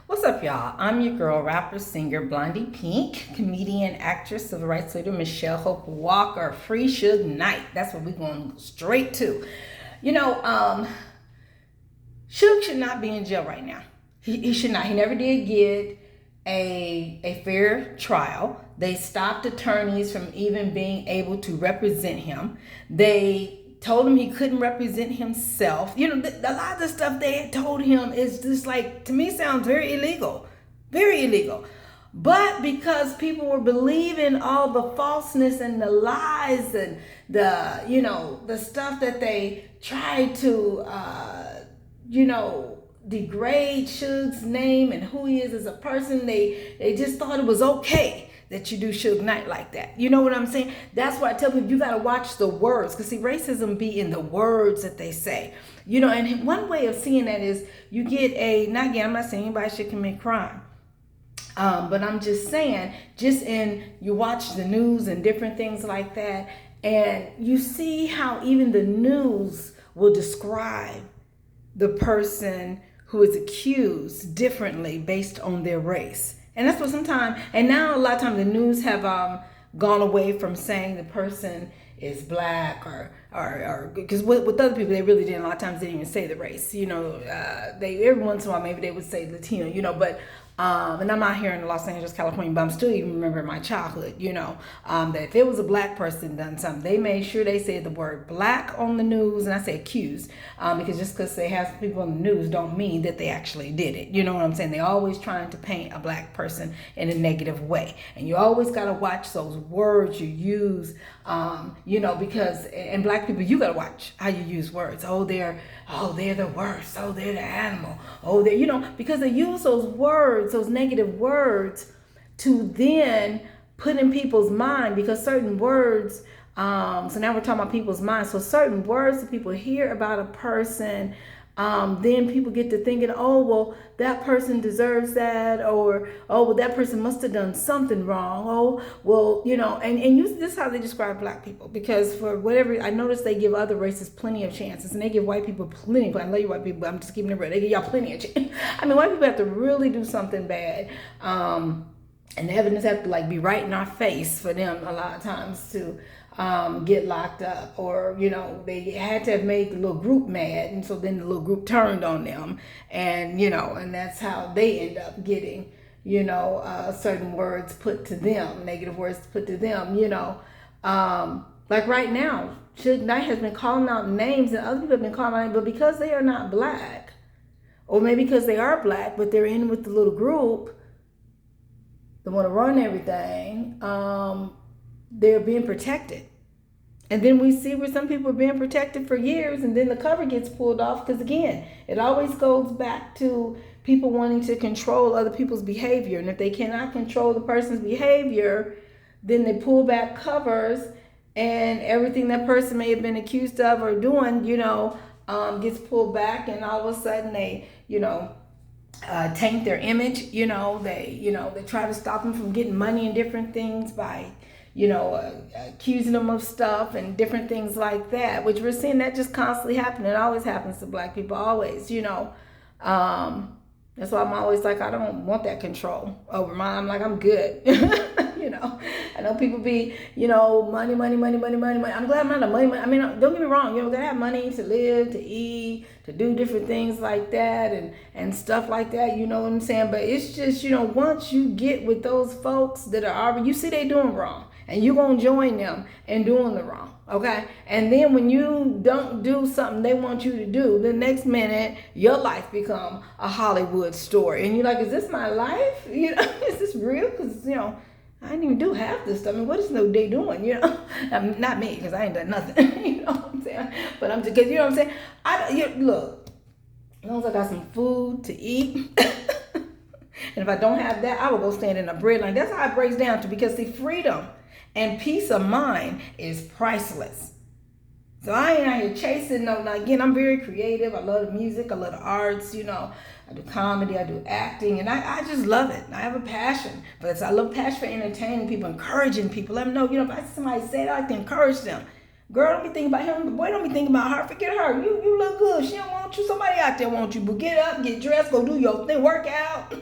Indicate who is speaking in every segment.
Speaker 1: What's up, y'all? I'm your girl, rapper, singer, Blondie Pink, comedian, actress, civil rights leader, Michelle Hope Walker, Free Suge Knight. That's what we're going straight to. You know, Suge should not be in jail right now. He should not. He never did get a fair trial. They stopped attorneys from even being able to represent him. They told him he couldn't represent himself. You know, a lot of the stuff they had told him is just like, to me, sounds very illegal. Very illegal. But because people were believing all the falseness and the lies and the stuff that they tried to, degrade Suge's name and who he is as a person, they just thought it was okay that you do Suge Knight like that. You know what I'm saying? That's why I tell people you got to watch the words, because see, racism be in the words that they say. You know, and one way of seeing that is you get I'm not saying anybody should commit crime. But I'm just saying, you watch the news and different things like that, and you see how even the news will describe the person who is accused differently based on their race. And that's what sometimes, and now a lot of times the news have gone away from saying the person is black or because with other people they really didn't. A lot of times they didn't even say the race. You know, they every once in a while maybe they would say Latino. You know, but and I'm out here in Los Angeles, California, but I'm still even remember my childhood, that if it was a black person done something, they made sure they said the word black on the news, and I say accused, because just because they have people on the news don't mean that they actually did it. You know what I'm saying? They're always trying to paint a black person in a negative way, and you always got to watch those words you use, because, and black people, you got to watch how you use words. They're the worst. They're the animal. Because they use those words, those negative words, to then put in people's mind, because certain words, so now we're talking about people's minds. So certain words that people hear about a person, then people get to thinking, oh, well, that person deserves that, or, oh, well, that person must have done something wrong. Oh, well, this is how they describe black people, because for whatever, I notice they give other races plenty of chances, and they give white people plenty, I love you white people, but I'm just keeping it real, they give y'all plenty of chances. I mean, white people have to really do something bad, and the evidence have to be right in our face for them a lot of times to get locked up, or they had to have made the little group mad, and so then the little group turned on them, and and that's how they end up getting certain words put to them, negative words put to them. Like right now, Suge Knight has been calling out names, and other people have been calling out names, but because they are not black, or maybe because they are black but they're in with the little group that want to run everything, they're being protected. And then we see where some people are being protected for years, and then the cover gets pulled off, because again, it always goes back to people wanting to control other people's behavior. And if they cannot control the person's behavior, then they pull back covers, and everything that person may have been accused of or doing, gets pulled back, and all of a sudden they, taint their image. They try to stop them from getting money and different things by accusing them of stuff and different things like that, which we're seeing that just constantly happen. It always happens to black people, always. That's why I'm always like, I don't want that control over mine. I'm like, I'm good. I know people be, money. I'm glad I'm not a money. I mean, don't get me wrong. Gotta have money to live, to eat, to do different things like that, and stuff like that. You know what I'm saying? But it's just, once you get with those folks that are already, you see they doing wrong, and you gonna join them in doing the wrong, okay? And then when you don't do something they want you to do, the next minute your life become a Hollywood story, and you're like, is this my life? Is this real? Because I didn't even do half this stuff. I mean, what is no day doing? Not me, because I ain't done nothing. You know what I'm saying? But I'm just, because you know what I'm saying. Look, as long as I got some food to eat. And if I don't have that, I will go stand in a bread line. That's how it breaks down to, because the freedom and peace of mind is priceless. So I ain't out here chasing no. Now again, I'm very creative. I love the music. I love the arts. I do comedy. I do acting, and I just love it. I have a passion for this. I love passion for entertaining people, encouraging people. Let them know. If I see somebody say it, I like to encourage them. Girl, don't be thinking about him. Boy, don't be thinking about her. Forget her. You look good. She don't want you. Somebody out there wants you. But get up, get dressed, go do your thing, work out.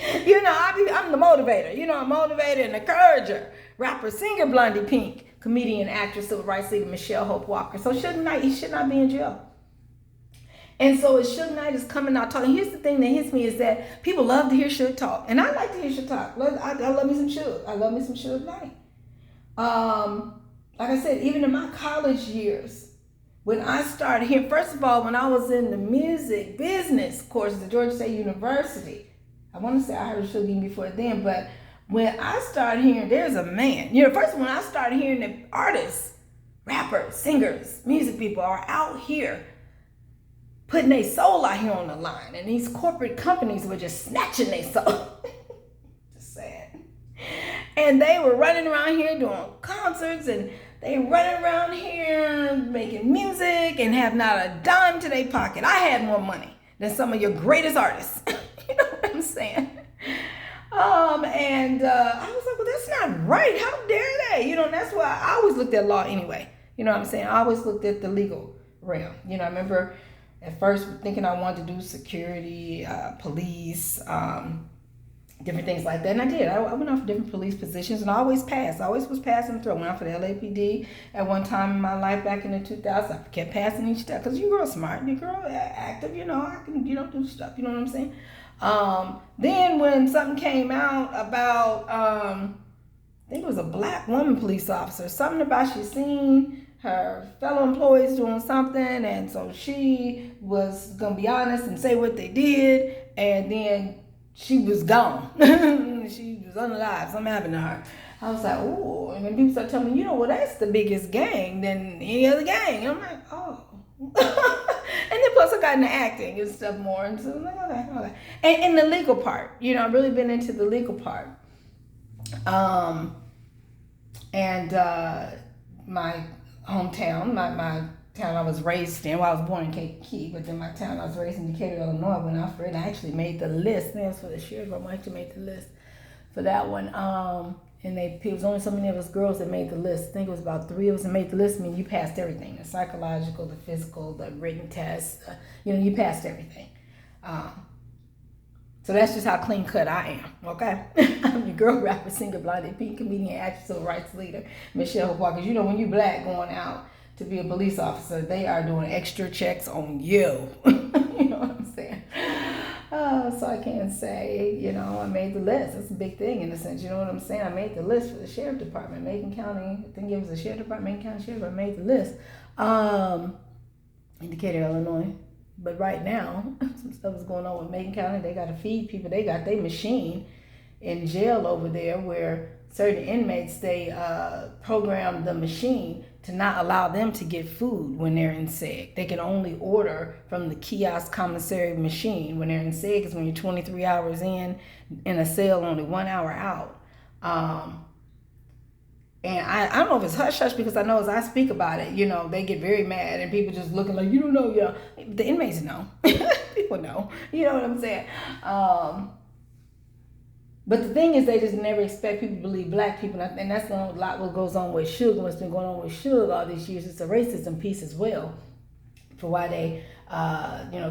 Speaker 1: I'm the motivator. I'm a motivator and encourager. Rapper, singer, Blondie Pink, comedian, actress, civil rights leader Michelle Hope Walker. So Suge Knight, he should not be in jail. And so as Suge Knight is coming out talking, here's the thing that hits me is that people love to hear Suge talk. And I like to hear Suge talk. I love me some Suge. I love me some Suge Knight. Like I said, even in my college years, when I started here, first of all, when I was in the music business course at Georgia State University, I want to say I heard Suge even before then, but when I started hearing, there's a man. First when I started hearing that artists, rappers, singers, music people are out here putting their soul out here on the line, and these corporate companies were just snatching their soul. Just sad. And they were running around here doing concerts, and they running around here making music and have not a dime to their pocket. I had more money than some of your greatest artists. You know what I'm saying? And I was like, well, that's not right. How dare they? And that's why I always looked at law anyway. You know what I'm saying? I always looked at the legal realm. I remember at first thinking I wanted to do security, police, different things like that. And I did. I went off different police positions and I always passed. I always was passing through. I went out for the LAPD at one time in my life back in the 2000s. I kept passing each step because you girl smart, you girl active, I can, do stuff. You know what I'm saying? Then when something came out about, I think it was a black woman police officer, something about she seen her fellow employees doing something, and so she was gonna be honest and say what they did, and then she was gone. She was unalive. Something happened to her. I was like, oh, and when people start telling me, well, that's the biggest gang than any other gang. I'm like, oh. And then plus I got into acting and stuff more, and so I'm like, okay. And the legal part, I've really been into the legal part. And my hometown, my town I was raised in. Well, I was born in Kankakee, but then my town I was raised in Decatur, Illinois. When I first, I actually made the list. Thanks for the share. I actually made the list for that one. And it was only so many of us girls that made the list. I think it was about 3 of us that made the list. I mean, you passed everything: the psychological, the physical, the written test. You passed everything. So that's just how clean cut I am, okay? I'm your girl, rapper, singer, Blondie Pink, comedian, actress, civil rights leader, Michelle Hope Walker. When you black going out to be a police officer, they are doing extra checks on you. You know what I'm saying? So I can't say, I made the list. That's a big thing in a sense. You know what I'm saying? I made the list for the sheriff department, Macon County. I think it was the sheriff department, Macon County Sheriff. I made the list in Decatur, Illinois. But right now, some stuff is going on with Macon County. They got to feed people. They got their machine in jail over there where certain inmates, they program the machine to not allow them to get food when they're in SEG. They can only order from the kiosk commissary machine when they're in SEG, because when you're 23 hours in a cell, only 1 hour out. And I don't know if it's hush-hush, because I know as I speak about it, they get very mad and people just looking like, you don't know, The inmates know. People know. You know what I'm saying? But the thing is, they just never expect people to believe black people. And that's a lot what goes on with Suge, and what's been going on with Suge all these years. It's a racism piece as well for why they,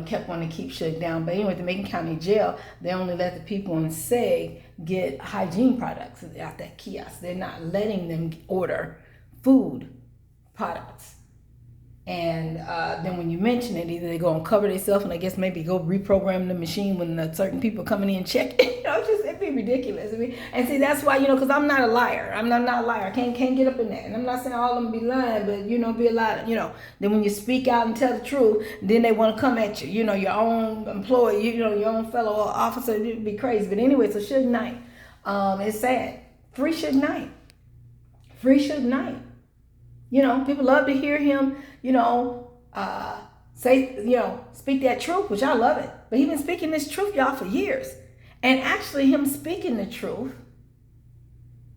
Speaker 1: kept wanting to keep Suge down. But anyway, at the Macon County Jail, they only let the people in SEG get hygiene products out that kiosk. They're not letting them order food products. And then when you mention it, either they go and cover themselves, and I guess maybe go reprogram the machine when the certain people coming in check. It'd be ridiculous. And see, that's why, because I'm not a liar. I'm not a liar. I can't get up in that. And I'm not saying all of them be lying, but be a lot. Then when you speak out and tell the truth, then they want to come at you. Your own employee, your own fellow officer, it'd be crazy. But anyway, so Suge Knight, it's sad. Free Suge Knight. Free Suge Knight. People love to hear him, say, speak that truth, which I love it. But he's been speaking this truth, y'all, for years. And actually him speaking the truth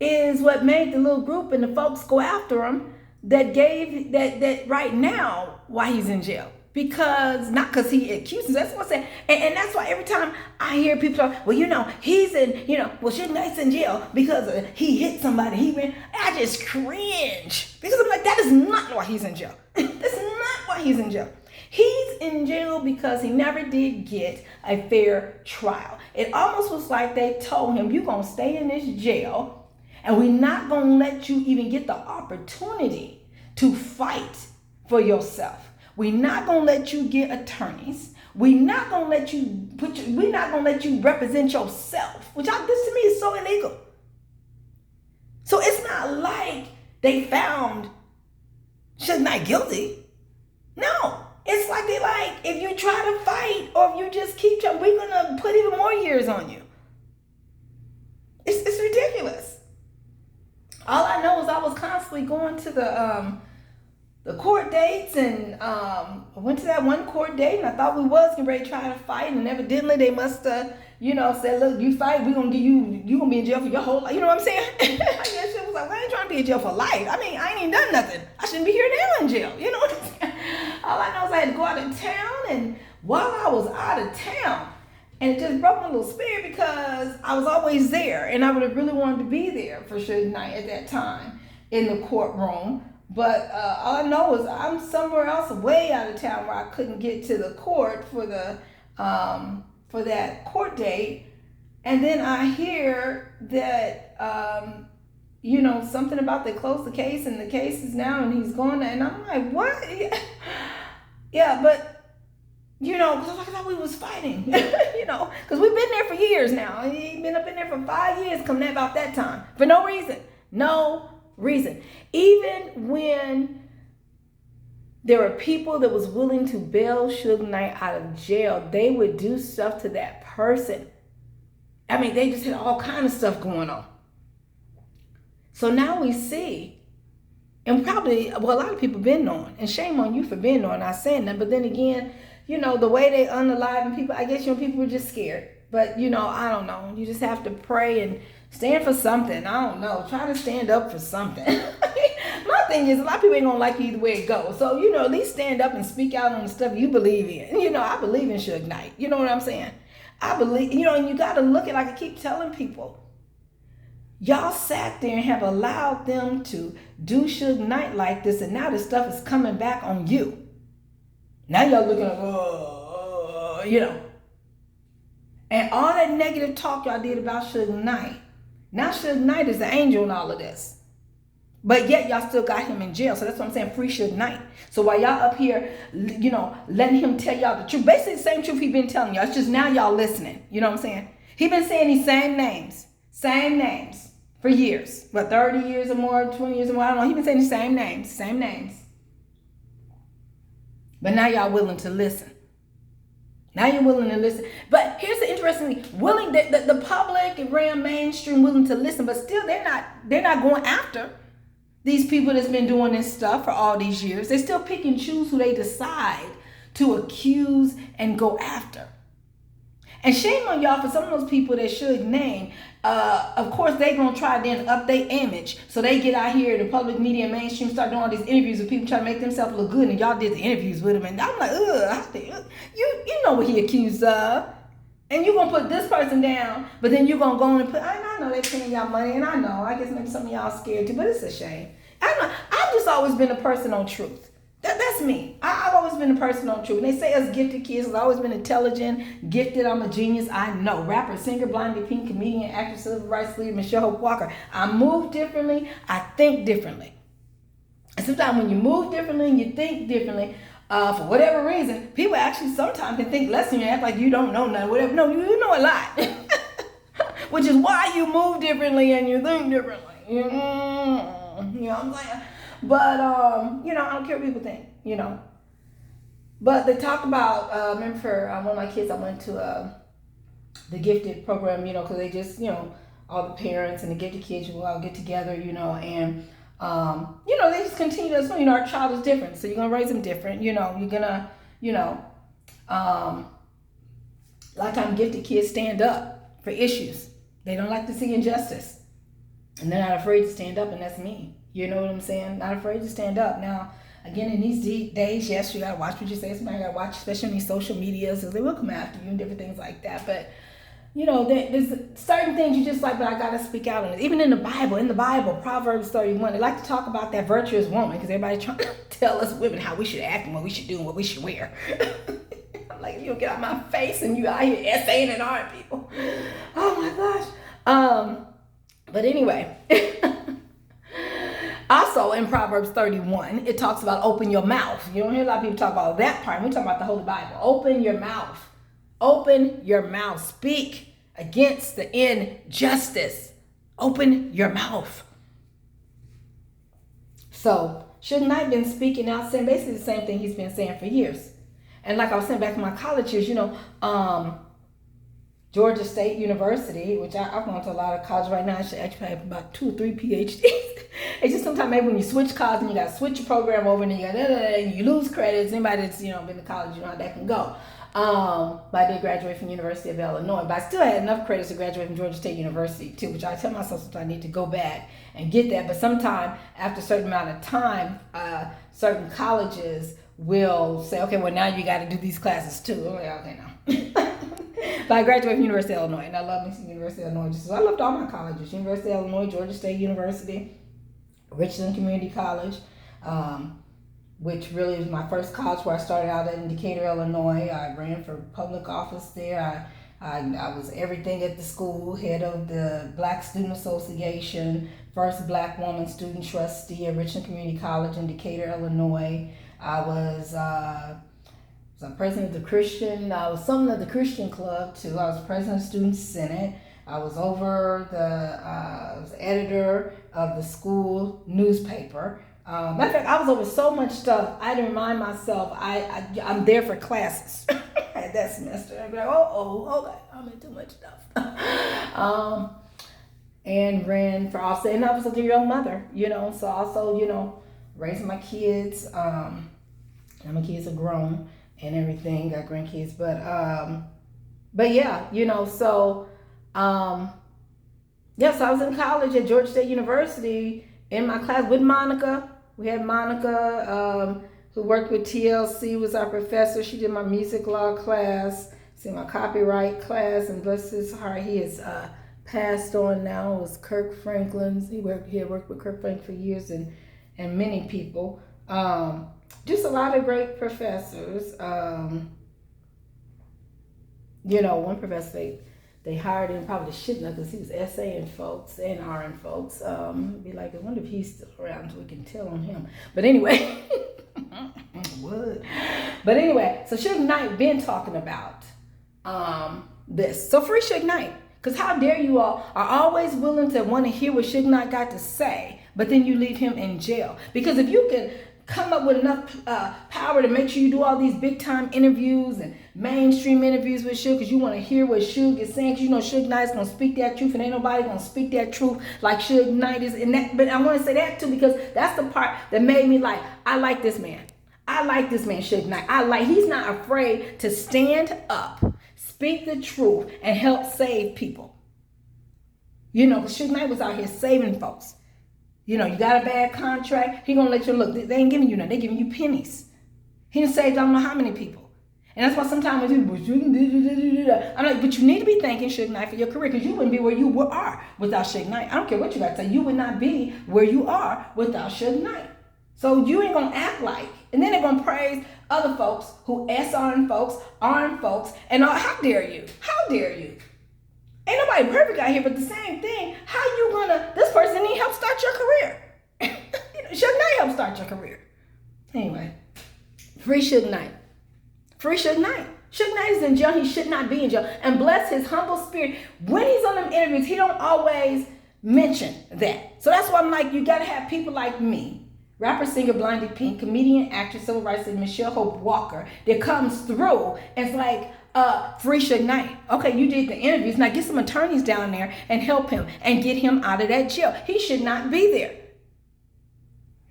Speaker 1: is what made the little group and the folks go after him that gave that right now why he's in jail. Not because he accuses, that's what I'm saying. And that's why every time I hear people talk, he's in, Suge Knight's in jail because he hit somebody. I just cringe, because I'm like, that is not why he's in jail. That's not why he's in jail. He's in jail because he never did get a fair trial. It almost was like they told him, you're going to stay in this jail, and we're not going to let you even get the opportunity to fight for yourself. We're not going to let you get attorneys. We're not going to let you we're not going to let you represent yourself, which this to me is so illegal. So it's not like they found Suge Knight guilty. No. It's like they like, if you try to fight or if you just keep trying, we're going to put even more years on you. It's ridiculous. All I know is I was constantly going to the court dates, and I went to that one court date, and I thought we was getting ready to try to fight, and evidently they must have, said, look, you fight, we're going to give you going to be in jail for your whole life. You know what I'm saying? I guess she was like, well, I ain't trying to be in jail for life. I mean, I ain't even done nothing. I shouldn't be here now in jail. You know what I'm saying? All I know is I had to go out of town, and while I was out of town, and it just broke my little spirit because I was always there, and I would have really wanted to be there for Suge Knight at that time in the courtroom. But all I know is I'm somewhere else way out of town where I couldn't get to the court for that court date. And then I hear that, something about they closed the case and the case is now and he's gone. And I'm like, what? Yeah, but, because I thought we was fighting, because we've been there for years now. He's been up in there for 5 years coming about that time for no reason. No reason. Even when there were people that was willing to bail Suge Knight out of jail, they would do stuff to that person. I mean, they just had all kind of stuff going on. So now we see, and probably, a lot of people been on, and shame on you for being on, not saying that, but then again, the way they unaliving people, I guess, people were just scared. But, I don't know. You just have to pray and stand for something. I don't know. Try to stand up for something. My thing is, a lot of people ain't going to like you either way it goes. So, at least stand up and speak out on the stuff you believe in. I believe in Suge Knight. You know what I'm saying? I believe, and you got to look at, like I keep telling people, y'all sat there and have allowed them to do Suge Knight like this, and now this stuff is coming back on you. Now y'all looking like, And all that negative talk y'all did about Suge Knight. Now Suge Knight is the angel in all of this. But yet y'all still got him in jail. So that's what I'm saying, free Suge Knight. So while y'all up here, letting him tell y'all the truth. Basically the same truth he been telling y'all. It's just now y'all listening. You know what I'm saying? He been saying these same names for years. 30 years or more, 20 years or more, I don't know. He been saying the same names. But now y'all willing to listen. Now you're willing to listen. But here's the interesting thing. Willing, the public and real mainstream willing to listen, but still they're not going after these people that's been doing this stuff for all these years. They still pick and choose who they decide to accuse and go after. And shame on y'all for some of those people that Suge name. Of course, they going to try to then up their image. So they get out here, the public media and mainstream start doing all these interviews with people trying to make themselves look good. And y'all did the interviews with him. And I'm like, you know what he accused of. And you're going to put this person down. But then you're going to go on and put, I know they're paying y'all money. And I know, I guess maybe some of y'all scared too. But it's a shame. I've just always been a person on truth. That's me. I've always been a person on truth. And they say us gifted kids, I've always been intelligent, gifted, I'm a genius. I know. Rapper, singer, blindly pink, comedian, actress, civil rights leader, Michelle Hope Walker. I move differently. I think differently. And sometimes when you move differently and you think differently, for whatever reason, people actually sometimes can think less than you, act like you don't know nothing, whatever. No, you know a lot. Which is why you move differently and you think differently. You know what I'm saying? But, I don't care what people think, But they talk about, remember for one of my kids, I went to the gifted program, because they just, all the parents and the gifted kids will all get together, and, they just continue to, our child is different. So you're going to raise them different, you're going to, like I'm gifted kids stand up for issues. They don't like to see injustice. And they're not afraid to stand up, and that's me. You know what I'm saying? Not afraid to stand up. Now, again, in these days, yes, you got to watch what you say. Somebody got to watch, especially on these social medias, because they will come after you and different things like that. But there's certain things you just like, but I gotta speak out on it. Even in the Bible, Proverbs 31, they like to talk about that virtuous woman because everybody's trying to tell us women how we should act and what we should do and what we should wear. I'm like, if you don't get out my face and you out here essaying and arguing people. Oh my gosh. But anyway. Also in Proverbs 31, it talks about open your mouth. You don't hear a lot of people talk about that part. We talk about the Holy Bible. Open your mouth. Open your mouth. Speak against the injustice. Open your mouth. So Suge Knight been speaking out, saying basically the same thing he's been saying for years. And like I was saying back in my college years, Georgia State University, which I've gone to a lot of colleges right now. I should actually have about 2 or 3 PhDs. It's just sometimes maybe when you switch colleges and you got to switch your program over and you lose credits. Anybody that's been to college, you know how that can go. But I did graduate from the University of Illinois, but I still had enough credits to graduate from Georgia State University too, which I tell myself sometimes I need to go back and get that. But sometime after a certain amount of time, certain colleges will say, okay, well now you got to do these classes too. I'm like, okay, now. But I graduated from University of Illinois, and I love me some University of Illinois. So I loved all my colleges: University of Illinois, Georgia State University, Richland Community College, which really was my first college where I started out in Decatur, Illinois. I ran for public office there. I was everything at the school, head of the Black Student Association, first Black woman student trustee at Richland Community College in Decatur, Illinois. I was president of the Christian, I was something of the Christian Club too. I was president of the Student Senate. I was I was editor of the school newspaper. Matter of fact, I was over so much stuff, I had to remind myself I'm there for classes that semester. I'd be like, hold on, I'm in too much stuff. And ran for also, and I was a young mother, so also, raising my kids. And my kids are grown and everything, got grandkids, but yeah, so so I was in college at Georgia State University in my class with Monica. We had Monica, who worked with TLC, was our professor. She did my music law class, my copyright class, and bless his heart, he is passed on now. It was Kirk Franklin's. He had worked with Kirk Franklin for years and many people. Just a lot of great professors. One professor they hired him probably shouldn't have, because he was essaying folks and RN folks. Be like, I wonder if he's still around so we can tell on him. But anyway, what? But anyway, so Suge Knight been talking about this. So free Suge Knight, because how dare you all are always willing to want to hear what Suge Knight got to say, but then you leave him in jail. Because if you can come up with enough power to make sure you do all these big time interviews and mainstream interviews with Suge, because you want to hear what Suge is saying, because Suge Knight's going to speak that truth, and ain't nobody going to speak that truth like Suge Knight is. But I want to say that too, because that's the part that made me like, I like this man. I like this man, Suge Knight. He's not afraid to stand up, speak the truth, and help save people. Because Suge Knight was out here saving folks. You got a bad contract, he gonna let you look. They ain't giving you nothing, they giving you pennies. He done saved I don't know how many people. And that's why sometimes when people, I'm like, but you need to be thanking Suge Knight for your career, because you wouldn't be where you are without Suge Knight. I don't care what you got to say, you would not be where you are without Suge Knight. So you ain't gonna act like, and then they're gonna praise other folks who SRN folks, RN folks, and all. How dare you? How dare you? Ain't nobody perfect out here, but the same thing. How you gonna, this person need help start your career. Suge Knight help start your career. Anyway, free Suge Knight. Free Suge Knight. Suge Knight is in jail. He should not be in jail. And bless his humble spirit. When he's on them interviews, he don't always mention that. So that's why I'm like, you gotta have people like me, rapper, singer, Blondie Pink, comedian, actress, civil rights leader, Michelle Hope Walker, that comes through and it's like, free Suge Knight. Okay, you did the interviews. Now get some attorneys down there and help him and get him out of that jail. He should not be there.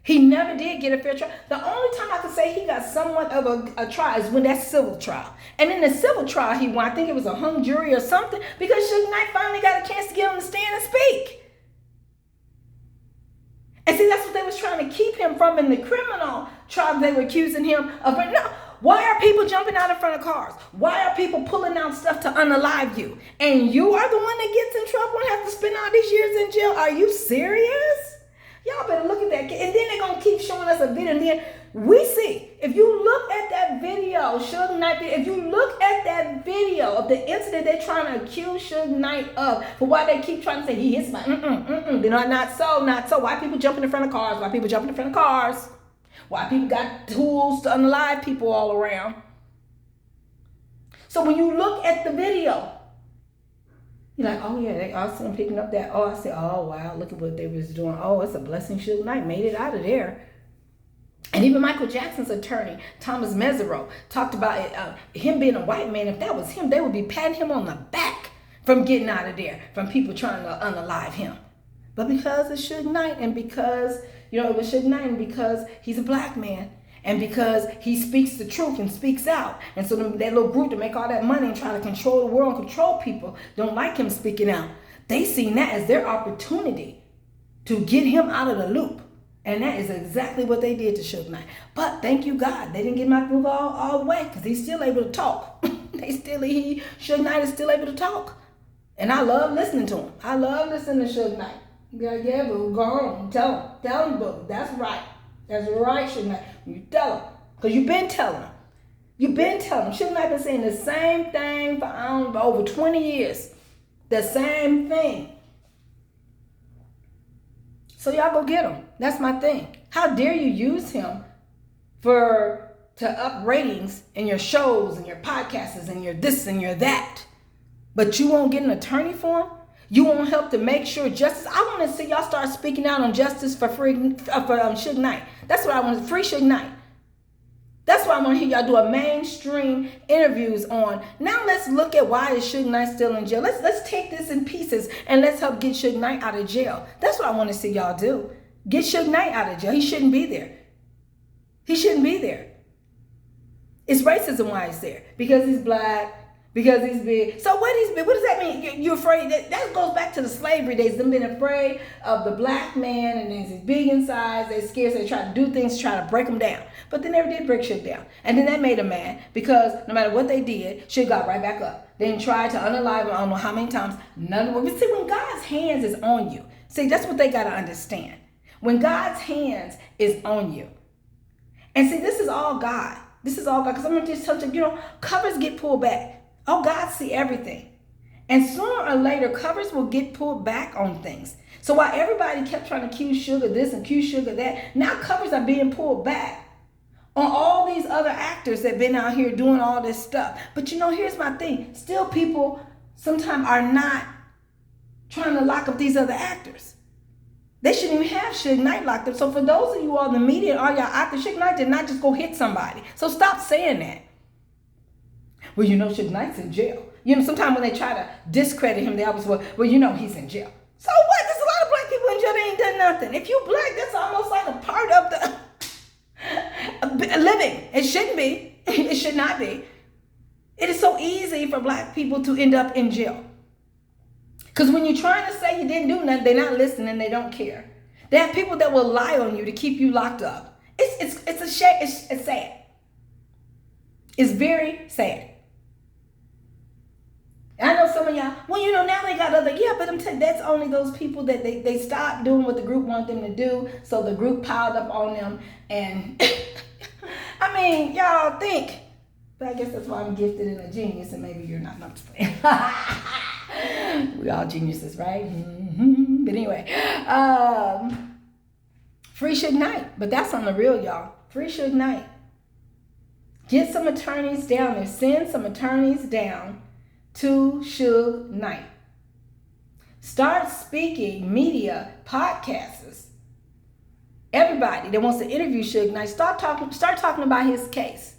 Speaker 1: He never did get a fair trial. The only time I could say he got somewhat of a trial is when that civil trial. And in the civil trial he won. I think it was a hung jury or something, because Suge Knight finally got a chance to get on the stand and speak. And see, that's what they was trying to keep him from in the criminal trial they were accusing him of. But no, Why are people jumping out in front of cars? Why are people pulling out stuff to unalive you? And you are the one that gets in trouble and has to spend all these years in jail? Are you serious? Y'all better look at that. And then they're going to keep showing us a video. And then we see, if you look at that video, Suge Knight, if you look at that video of the incident they're trying to accuse Suge Knight of, for why they keep trying to say he hits my, they're not so. Why people jumping in front of cars? Why people jumping in front of cars? Why people got tools to unalive people all around? So when you look at the video, you're like, oh yeah, they also picking up that. Oh, I said, oh wow, look at what they was doing. Oh, it's a blessing Suge Knight made it out of there. And even Michael Jackson's attorney, Thomas Mesereau, talked about him being a white man. If that was him, they would be patting him on the back from getting out of there, from people trying to unalive him. But because it's Suge Knight, and because, it was Suge Knight, and because he's a black man, and because he speaks the truth and speaks out, and so that little group to make all that money and try to control the world and control people don't like him speaking out. They seen that as their opportunity to get him out of the loop. And that is exactly what they did to Suge Knight. But thank you, God, they didn't get Mike Move all the way, because he's still able to talk. Suge Knight is still able to talk. And I love listening to him. I love listening to Suge Knight. Yeah, but go on, tell him, boo. That's right. That's right, Suge Knight. You tell him, because you've been telling him. Suge Knight been saying the same thing for over 20 years. The same thing. So y'all go get him. That's my thing. How dare you use him to up ratings in your shows and your podcasts and your this and your that, but you won't get an attorney for him? You won't help to make sure justice. I want to see y'all start speaking out on justice for Suge Knight. That's what I want. Free Suge Knight. That's why I want to hear y'all do a mainstream interviews on. Now let's look at why is Suge Knight still in jail. Let's take this in pieces and let's help get Suge Knight out of jail. That's what I want to see y'all do. Get Suge Knight out of jail. He shouldn't be there. He shouldn't be there. It's racism why he's there. Because he's black. Because he's big. So what does that mean? You're afraid? That goes back to the slavery days. Them being afraid of the black man, and he's big in size. They're scared. So they try to do things, try to break him down. But they never did break Suge down. And then that made him mad, because no matter what they did, Suge got right back up. Then tried to unalive him I don't know how many times. None of them. But see, when God's hands is on you, see, that's what they got to understand. When God's hands is on you. And see, this is all God. This is all God. Because I'm going to just tell you, covers get pulled back. Oh, God see everything. And sooner or later, covers will get pulled back on things. So while everybody kept trying to accuse Suge of this and accuse Suge of that, now covers are being pulled back on all these other actors that been out here doing all this stuff. But here's my thing. Still people sometimes are not trying to lock up these other actors. They shouldn't even have Suge Knight locked up. So for those of you all in the media and all y'all actors, Suge Knight did not just go hit somebody. So stop saying that. Well, Suge Knight's in jail. Sometimes when they try to discredit him, they always well, he's in jail. So what? There's a lot of black people in jail that ain't done nothing. If you black, that's almost like a part of the living. It shouldn't be. It should not be. It is so easy for black people to end up in jail. Because when you're trying to say you didn't do nothing, they're not listening. They don't care. They have people that will lie on you to keep you locked up. It's a shame. It's sad. It's very sad. I know some of y'all, now they got but I'm telling you, that's only those people that they stopped doing what the group wanted them to do, so the group piled up on them, and I mean, y'all think, but I guess that's why I'm gifted and a genius, and maybe you're not. No, I'm just playing. We all geniuses, right? Mm-hmm. But anyway, free Suge Knight, but that's on the real, y'all. Free Suge Knight. Get some attorneys down there. Send some attorneys down to Suge Knight. Start speaking, media, podcasters, everybody that wants to interview Suge Knight, start talking about his case.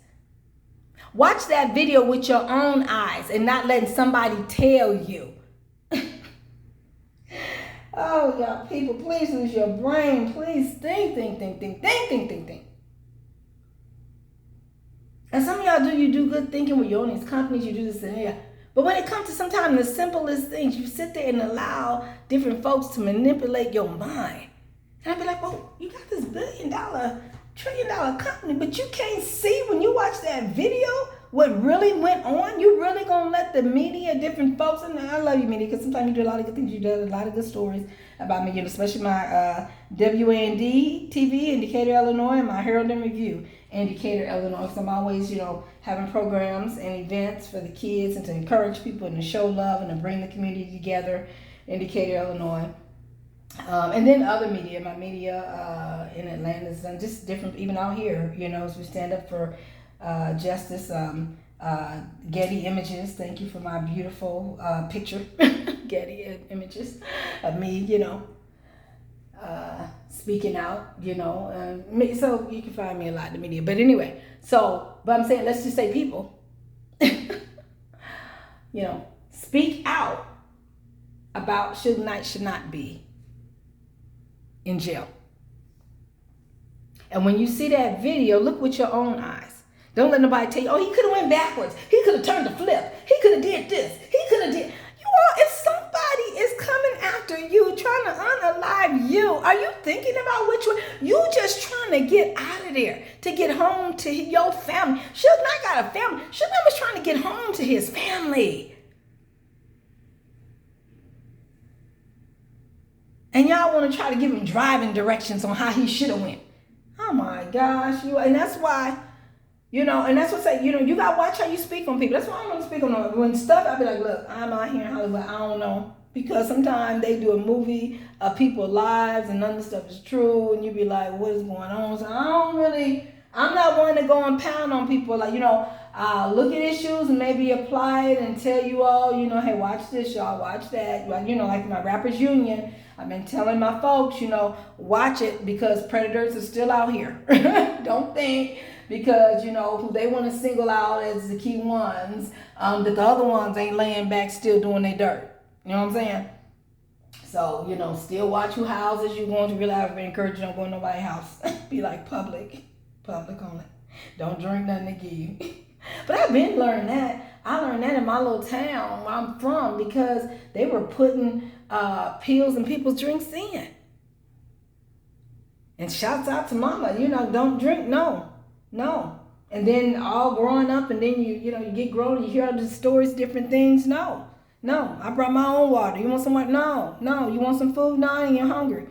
Speaker 1: Watch that video with your own eyes and not letting somebody tell you. Oh, y'all people, please use your brain. Please think. And some of y'all you do good thinking with your own these companies, you do this and that. But when it comes to sometimes the simplest things, you sit there and allow different folks to manipulate your mind. And I'd be like, well, you got this $1 billion $1 trillion company, but you can't see when you watch that video what really went on. You really gonna let the media, different folks, and I love you, media, because sometimes you do a lot of good things. You do a lot of good stories about me, especially my WAND TV in Decatur, Illinois, and my Herald and Review in Decatur, Illinois. Because I'm always, having programs and events for the kids and to encourage people and to show love and to bring the community together in Decatur, Illinois. And then other media, my media in Atlanta is just different, even out here, as we stand up for justice. Getty Images, thank you for my beautiful picture. Getty Images of me, speaking out, so you can find me a lot in the media. But anyway, but I'm saying, let's just say people, speak out about Suge Knight should not be in jail. And when you see that video, look with your own eyes. Don't let nobody tell you, oh, he could have went backwards. He could have turned the flip. He could have did this. He could have did. You all, if somebody is coming after you, trying to unalive you, are you thinking about which way? You just trying to get out of there, to get home to your family. Suge Knight got a family. Suge Knight was trying to get home to his family. And y'all want to try to give him driving directions on how he should have went. Oh my gosh, and that's why, and that's what I say, you got to watch how you speak on people. That's why I don't speak on them. When stuff, I be like, look, I'm out here in Hollywood, I don't know. Because sometimes they do a movie of people's lives and none of the stuff is true. And you be like, what is going on? So I'm not one to go and pound on people. Like, look at issues and maybe apply it and tell you all, hey, watch this, y'all, watch that. Like my Rappers Union, I've been telling my folks, watch it because predators are still out here. Don't think because, who they want to single out as the key ones, that the other ones ain't laying back still doing their dirt. You know what I'm saying? So, still watch who houses you going to. Really, I've been encouraging you don't go to nobody's house. Be like public on it. Don't drink nothing they give you. But I've been learning that. I learned that in my little town where I'm from because they were putting pills in people's drinks in. And shouts out to mama, don't drink, no. And then all growing up and then you get grown and you hear all the stories, different things, no, I brought my own water. You want some water? No, you want some food? No, and you're hungry.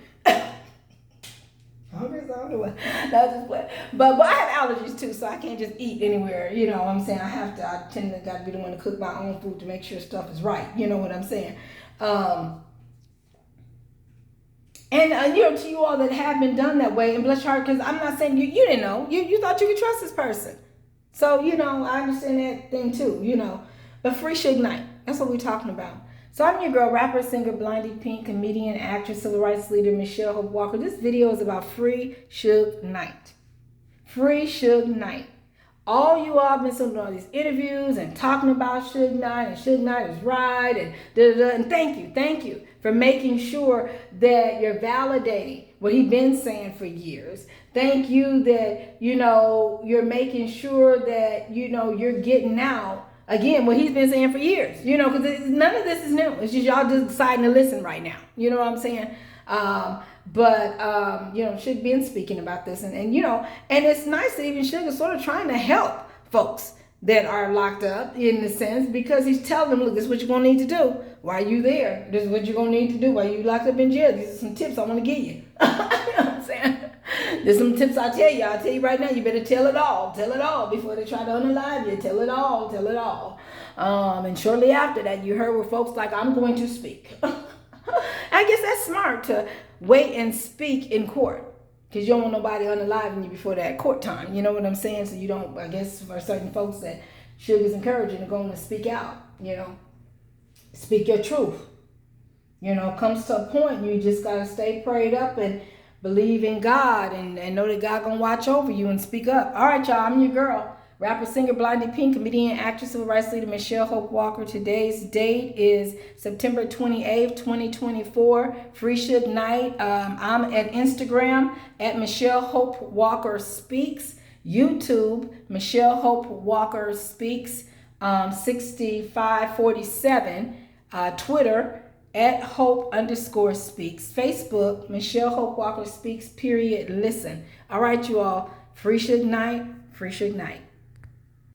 Speaker 1: Hungry, so I don't know what. That's just what. But I have allergies too, so I can't just eat anywhere. You know what I'm saying? I tend to got to be the one to cook my own food to make sure stuff is right. You know what I'm saying? To you all that have been done that way, and bless your heart, because I'm not saying you didn't know. You thought you could trust this person. So, I understand that thing too, But free Suge Knight. That's what we're talking about. So I'm your girl, rapper, singer, Blondie Pink, comedian, actress, civil rights leader, Michelle Hope Walker. This video is about free Suge Knight. Free Suge Knight. All you all have been doing all these interviews and talking about Suge Knight, and Suge Knight is right, and da-da-da. And thank you for making sure that you're validating what he's been saying for years. Thank you that, you're making sure that, you're getting out, again, what he's been saying for years, because none of this is new. It's just y'all just deciding to listen right now. You know what I'm saying? Suge been speaking about this, and it's nice that even Suge is sort of trying to help folks that are locked up in the sense, because he's telling them, look, this is what you're going to need to do while you there. This is what you're going to need to do while you locked up in jail. These are some tips I want to give you. You know what I'm saying? There's some tips I'll tell you right now. You better tell it all before they try to unalive you. Tell it all. And shortly after that, you heard where folks like, I'm going to speak. I guess that's smart to wait and speak in court, because you don't want nobody unaliving you before that court time. You know what I'm saying? So you don't, I guess for certain folks that Suge is encouraging to go and speak out, speak your truth. Comes to a point, you just got to stay prayed up and believe in God and know that God gonna watch over you and speak up. All right, y'all, I'm your girl, rapper, singer, Blondie Pink, comedian, actress, civil rights leader, Michelle Hope Walker. Today's date is September 28th, 2024. Free Suge Knight. I'm at Instagram at Michelle Hope Walker Speaks. YouTube, Michelle Hope Walker Speaks 6547. Twitter, at Hope_speaks. Facebook, Michelle Hope Walker Speaks, _listen. All right, you all. Free Suge Knight, Free Suge Knight.